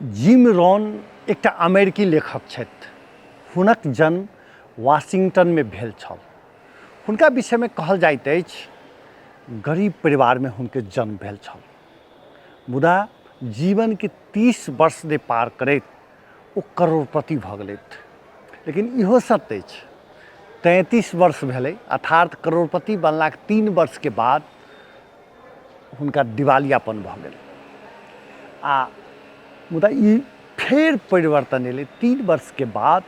Gym रोन एकटा अमेरिकी लेखक छथि। हुनक जन्म वाशिंगटन में भेल छल। हुनका विषय में कहल जाइत अछि गरीब परिवार में हुनके जन्म भेल छल, मुदा जीवन के 30 वर्ष ने पार करैत ओ करोड़पति भऽ गेलथि। लेकिन इहो सत्य अछि 33 वर्ष भेलै, अर्थात करोड़पति बनलाक 3 वर्ष के बाद हुनका दिवालियापन भऽ गेल। आ मुदा ई फेर परिवर्तन एलै 3 वर्ष के बाद।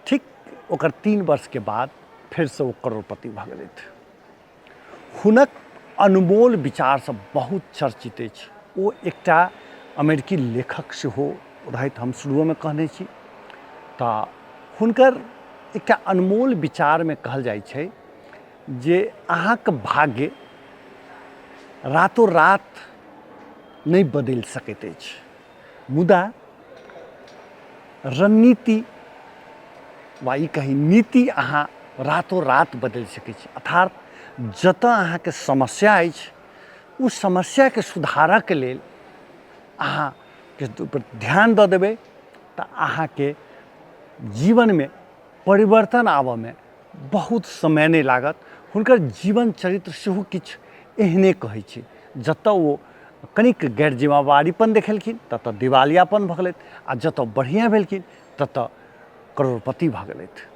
ठीक ओकर 3 वर्ष के बाद फिर से वो करोड़पति भऽ गेलथि। हुनक अनमोल विचार सब बहुत चर्चित अछि। ओ एकटा अमेरिकी लेखक सेहो रहैत, हम शुरू में कहने छी। तऽ हुनकर एकटा अनमोल विचार में कहल जाइ छै जे अहाँक भाग्य रातों रात नहीं बदल सकैत अछि, मुदा रणनीति वा ई कही नीति अहाँ रातों रात बदल सकै छी। अर्थात जतऽ अहाँके समस्या अछि उस समस्या के सुधारक लेल अहाँ के ऊपर ध्यान दऽ देबै तऽ अहाँके जीवन में परिवर्तन आबऽ में बहुत समय नहीं लागत। हुनकर जीवन चरित्र सेहो किछु एहने कहै छै। जतऽ ओ कनिक गैर जिम्मेवारीपन देखेलखिन ततऽ दिवालियापन भऽ गेलथि, आ जतऽ बढ़िया भेलखिन ततऽ करोड़पति भऽ गेलथि।